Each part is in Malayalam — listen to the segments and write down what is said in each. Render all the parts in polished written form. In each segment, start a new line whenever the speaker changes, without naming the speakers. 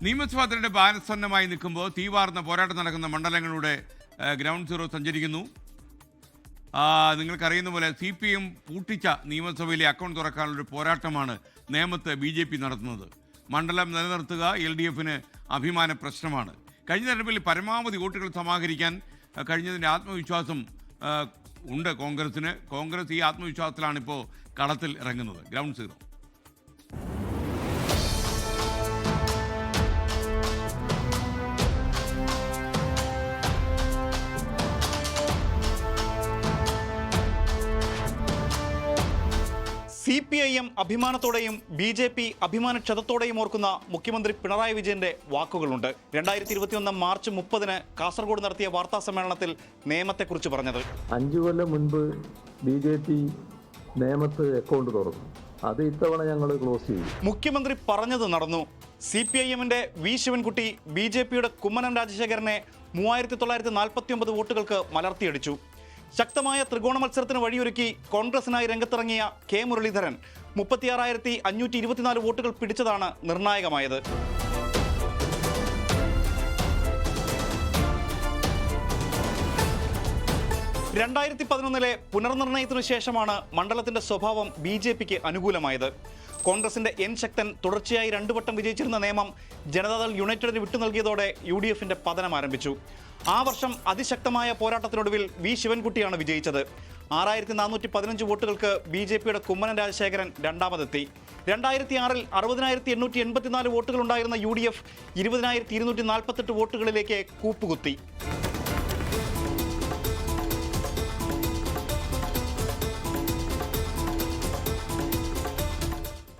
നിയമസഭാ തെരഞ്ഞെടുപ്പ് ആസന്നമായി നിൽക്കുമ്പോൾ തീവാർന്ന പോരാട്ടം നടക്കുന്ന മണ്ഡലങ്ങളുടെ ഗ്രൗണ്ട് സീറോ സഞ്ചരിക്കുന്നു. നിങ്ങൾക്കറിയുന്ന പോലെ CPM പൂട്ടിച്ച നിയമസഭയിലെ അക്കൗണ്ട് തുറക്കാനുള്ളൊരു പോരാട്ടമാണ് നേമത്ത് BJP നടത്തുന്നത്. മണ്ഡലം നിലനിർത്തുക LDFന് അഭിമാന പ്രശ്നമാണ്. കഴിഞ്ഞ തെരഞ്ഞെടുപ്പിൽ പരമാവധി വോട്ടുകൾ സമാഹരിക്കാൻ കഴിഞ്ഞതിൻ്റെ ആത്മവിശ്വാസം ഉണ്ട് കോൺഗ്രസിന്. കോൺഗ്രസ് ഈ ആത്മവിശ്വാസത്തിലാണ് ഇപ്പോൾ കളത്തിൽ ഇറങ്ങുന്നത്. Ground zero.
CPIM അഭിമാനത്തോടെയും BJP അഭിമാനക്ഷതത്തോടെയും ഓർക്കുന്ന മുഖ്യമന്ത്രി പിണറായി വിജയന്റെ വാക്കുകളുണ്ട്. 2021 മാർച്ച് 30 കാസർഗോഡ് നടത്തിയ വാർത്താ സമ്മേളനത്തിൽ നേമത്തെക്കുറിച്ച് പറഞ്ഞത്.
5 കൊല്ലം മുൻപ് BJP നേമത്ത് അക്കൗണ്ട് തുറന്നു. അത് ഇത്തവണ ഞങ്ങൾ ക്ലോസ് ചെയ്തു.
മുഖ്യമന്ത്രി പറഞ്ഞത് നടന്നു. CPIMന്റെ V ശിവൻകുട്ടി BJPയുടെ കുമ്മനം രാജശേഖരനെ 3949 വോട്ടുകൾക്ക് മലർത്തിയടിച്ചു. ശക്തമായ ത്രികോണ മത്സരത്തിന് വഴിയൊരുക്കി കോൺഗ്രസിനായി രംഗത്തിറങ്ങിയ K മുരളീധരൻ 36,524 വോട്ടുകൾ പിടിച്ചതാണ് നിർണായകമായത്. 2011 പുനർനിർണയത്തിനു ശേഷമാണ് മണ്ഡലത്തിന്റെ സ്വഭാവം BJPക്ക് അനുകൂലമായത്. കോൺഗ്രസിന്റെ N ശക്തൻ തുടർച്ചയായി 2 വട്ടം വിജയിച്ചിരുന്ന നേമം ജനതാദൾ യുണൈറ്റഡിന് വിട്ടു നൽകിയതോടെ UDFന്റെ പതനം ആരംഭിച്ചു. ആ വർഷം അതിശക്തമായ പോരാട്ടത്തിനൊടുവിൽ V ശിവൻകുട്ടിയാണ് വിജയിച്ചത്. 6415 വോട്ടുകൾക്ക് BJPയുടെ കുമ്മനം രാജശേഖരൻ രണ്ടാമതെത്തി. 2006 60,884 വോട്ടുകളുണ്ടായിരുന്ന UDF 20,248 വോട്ടുകളിലേക്ക് കൂപ്പുകുത്തി.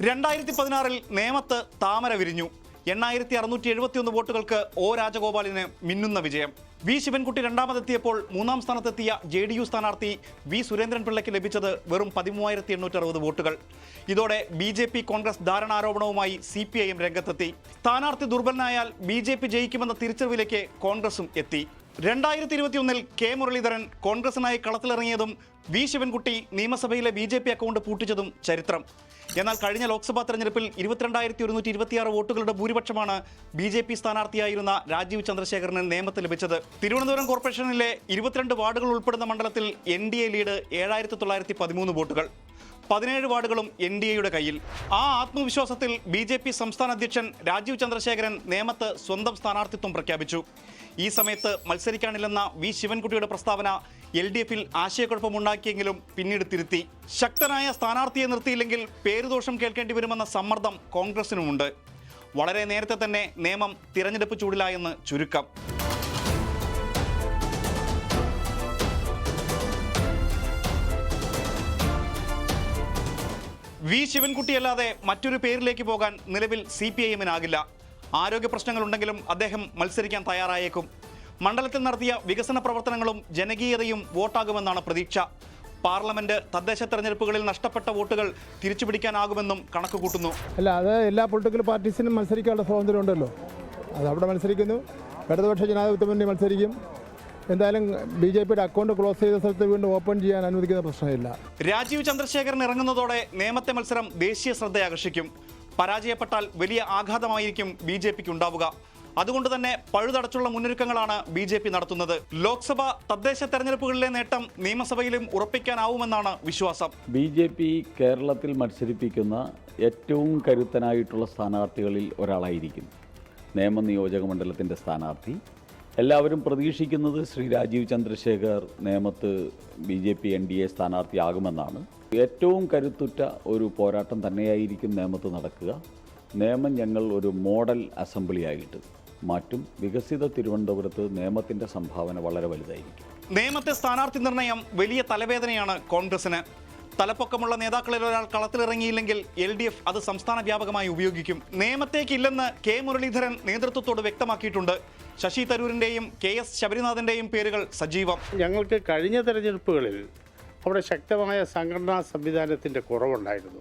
2016 നേമത്ത് താമര വിരിഞ്ഞു. 8671 വോട്ടുകൾക്ക് O രാജഗോപാലിന് മിന്നുന്ന വിജയം. V ശിവൻകുട്ടി രണ്ടാമതെത്തിയപ്പോൾ മൂന്നാം സ്ഥാനത്തെത്തിയ JDU സ്ഥാനാർത്ഥി V സുരേന്ദ്രൻ പിള്ളയ്ക്ക് ലഭിച്ചത് വെറും 13,860 വോട്ടുകൾ. ഇതോടെ BJP കോൺഗ്രസ് ധാരണാരോപണവുമായി CPIM രംഗത്തെത്തി. സ്ഥാനാർത്ഥി ദുർബലനായാൽ BJP ജയിക്കുമെന്ന തിരിച്ചറിവിലേക്ക് കോൺഗ്രസും എത്തി. 2021 K മുരളീധരൻ കോൺഗ്രസിനായി കളത്തിലിറങ്ങിയതും V ശിവൻകുട്ടി നിയമസഭയിലെ BJP അക്കൗണ്ട് പൂട്ടിച്ചതും ചരിത്രം. എന്നാൽ കഴിഞ്ഞ ലോക്സഭാ തെരഞ്ഞെടുപ്പിൽ 22,126 വോട്ടുകളുടെ ഭൂരിപക്ഷമാണ് BJP സ്ഥാനാർത്ഥിയായിരുന്ന രാജീവ് ചന്ദ്രശേഖരന് നേമത്ത് ലഭിച്ചത്. തിരുവനന്തപുരം കോർപ്പറേഷനിലെ 22 വാർഡുകൾ ഉൾപ്പെടുന്ന മണ്ഡലത്തിൽ NDA ലീഡ് 7,913 വോട്ടുകൾ. 17 വാർഡുകളും NDAയുടെ കയ്യിൽ. ആ ആത്മവിശ്വാസത്തിൽ BJP സംസ്ഥാന അധ്യക്ഷൻ രാജീവ് ചന്ദ്രശേഖരൻ നേമത്ത് സ്വന്തം സ്ഥാനാർത്ഥിത്വം പ്രഖ്യാപിച്ചു. ഈ സമയത്ത് മത്സരിക്കാനില്ലെന്ന V ശിവൻകുട്ടിയുടെ പ്രസ്താവന LDFിൽ ആശയക്കുഴപ്പമുണ്ടാക്കിയെങ്കിലും പിന്നീട് തിരുത്തി. ശക്തനായ സ്ഥാനാർത്ഥിയെ നിർത്തിയില്ലെങ്കിൽ പേരുദോഷം കേൾക്കേണ്ടി വരുമെന്ന സമ്മർദ്ദം കോൺഗ്രസിനുമുണ്ട്. വളരെ നേരത്തെ തന്നെ നേമം തിരഞ്ഞെടുപ്പ് ചൂടിലായെന്ന് ചുരുക്കം. V ശിവൻകുട്ടിയല്ലാതെ മറ്റൊരു പേരിലേക്ക് പോകാൻ നിലവിൽ CPIMനാകില്ല. ആരോഗ്യ പ്രശ്നങ്ങളുണ്ടെങ്കിലും അദ്ദേഹം മത്സരിക്കാൻ തയ്യാറായേക്കും. മണ്ഡലത്തിൽ നടത്തിയ വികസന പ്രവർത്തനങ്ങളും ജനകീയതയും വോട്ടാകുമെന്നാണ് പ്രതീക്ഷ. പാർലമെന്റ് തദ്ദേശ തെരഞ്ഞെടുപ്പുകളിൽ നഷ്ടപ്പെട്ട വോട്ടുകൾ തിരിച്ചുപിടിക്കാനാകുമെന്നും കണക്ക് കൂട്ടുന്നു.
അല്ല, അത് എല്ലാ പൊളിറ്റിക്കൽ പാർട്ടീസിനും മത്സരിക്കാനുള്ള സ്വാതന്ത്ര്യം ഉണ്ടല്ലോ. അത് അവിടെ മത്സരിക്കുന്നു. ഇടതുപക്ഷ ജനാധിപത്യ മുന്നണി മത്സരിക്കും. എന്തായാലും BJPയുടെ അക്കൗണ്ട് ക്ലോസ് ചെയ്ത സ്ഥലത്ത് വീണ്ടും ഓപ്പൺ ചെയ്യാൻ അനുവദിക്കുന്ന പ്രശ്നമില്ല.
രാജീവ് ചന്ദ്രശേഖരൻ ഇറങ്ങുന്നതോടെ നേമത്തെ മത്സരം ദേശീയ ശ്രദ്ധയാകർഷിക്കും. പരാജയപ്പെട്ടാൽ വലിയ ആഘാതമായിരിക്കും BJPക്ക് ഉണ്ടാവുക. അതുകൊണ്ട് തന്നെ പഴുതടച്ചുള്ള മുന്നൊരുക്കങ്ങളാണ് BJP നടത്തുന്നത്. ലോക്സഭ തദ്ദേശ തെരഞ്ഞെടുപ്പുകളിലെ നേട്ടം നിയമസഭയിലും ഉറപ്പിക്കാനാവുമെന്നാണ് വിശ്വാസം.
BJP കേരളത്തിൽ മത്സരിപ്പിക്കുന്ന ഏറ്റവും കരുത്തനായിട്ടുള്ള സ്ഥാനാർത്ഥികളിൽ ഒരാളായിരിക്കും നേമം നിയോജക മണ്ഡലത്തിൻ്റെ സ്ഥാനാർത്ഥി. എല്ലാവരും പ്രതീക്ഷിക്കുന്നത് ശ്രീ രാജീവ് ചന്ദ്രശേഖർ നേമത്ത് BJP NDA സ്ഥാനാർത്ഥിയാകുമെന്നാണ്. ഏറ്റവും കരുത്തുറ്റ ഒരു പോരാട്ടം തന്നെയായിരിക്കും നേമത്ത് നടക്കുക. നേമം ഞങ്ങൾ ഒരു മോഡൽ അസംബ്ലിയായിട്ട് മാറ്റും. വികസിത തിരുവനന്തപുരത്ത് നേമത്തിൻ്റെ സംഭാവന വളരെ വലുതായിരിക്കും.
നേമത്തെ സ്ഥാനാർത്ഥി നിർണയം വലിയ തലവേദനയാണ് കോൺഗ്രസിന്. തലപ്പൊക്കമുള്ള നേതാക്കളിൽ ഒരാൾ കളത്തിലിറങ്ങിയില്ലെങ്കിൽ LDF അത് സംസ്ഥാന വ്യാപകമായി ഉപയോഗിക്കും. നേമത്തേക്കില്ലെന്ന് K മുരളീധരൻ നേതൃത്വത്തോട് വ്യക്തമാക്കിയിട്ടുണ്ട്. ശശി തരൂരിൻ്റെയും KS ശബരിനാഥിൻ്റെയും പേരുകൾ സജീവം.
ഞങ്ങൾക്ക് കഴിഞ്ഞ തെരഞ്ഞെടുപ്പുകളിൽ അവിടെ ശക്തമായ സംഘടനാ സംവിധാനത്തിൻ്റെ കുറവുണ്ടായിരുന്നു.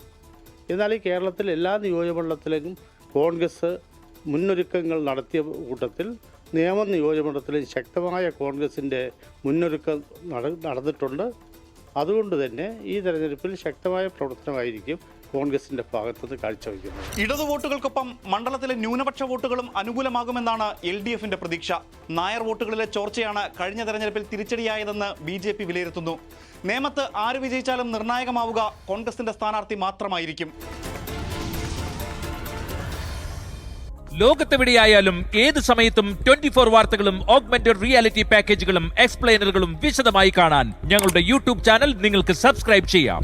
എന്നാൽ ഈ കേരളത്തിൽ എല്ലാ നിയോജകമണ്ഡലത്തിലും കോൺഗ്രസ് മുന്നൊരുക്കങ്ങൾ നടത്തിയ കൂട്ടത്തിൽ നേമം നിയോജകമണ്ഡലത്തിൽ ശക്തമായ കോൺഗ്രസിൻ്റെ മുന്നൊരുക്കം നടന്നിട്ടുണ്ട്. അതുകൊണ്ട് തന്നെ ഈ തെരഞ്ഞെടുപ്പിൽ ശക്തമായ പ്രവർത്തനമായിരിക്കും കോൺഗ്രസിൻ്റെ ഭാഗത്തുനിന്ന് കാഴ്ചവെക്കുന്നത്.
ഇടതു വോട്ടുകൾക്കൊപ്പം മണ്ഡലത്തിലെ ന്യൂനപക്ഷ വോട്ടുകളും അനുകൂലമാകുമെന്നാണ് LDFന്റെ പ്രതീക്ഷ. നായർ വോട്ടുകളിലെ ചോർച്ചയാണ് കഴിഞ്ഞ തെരഞ്ഞെടുപ്പിൽ തിരിച്ചടിയായതെന്ന് BJP വിലയിരുത്തുന്നു. നേമത്ത് ആര് വിജയിച്ചാലും നിർണായകമാവുക കോൺഗ്രസിന്റെ സ്ഥാനാർത്ഥി മാത്രമായിരിക്കും.
ലോകത്തെവിടെയായാലും ഏത് സമയത്തും 24 വാർത്തകളും ഓഗ്മെന്റഡ് റിയാലിറ്റി പാക്കേജുകളും എക്സ്പ്ലെയിനറുകളും വിശദമായി കാണാൻ ഞങ്ങളുടെ YouTube ചാനൽ നിങ്ങൾക്ക് സബ്സ്ക്രൈബ് ചെയ്യാം.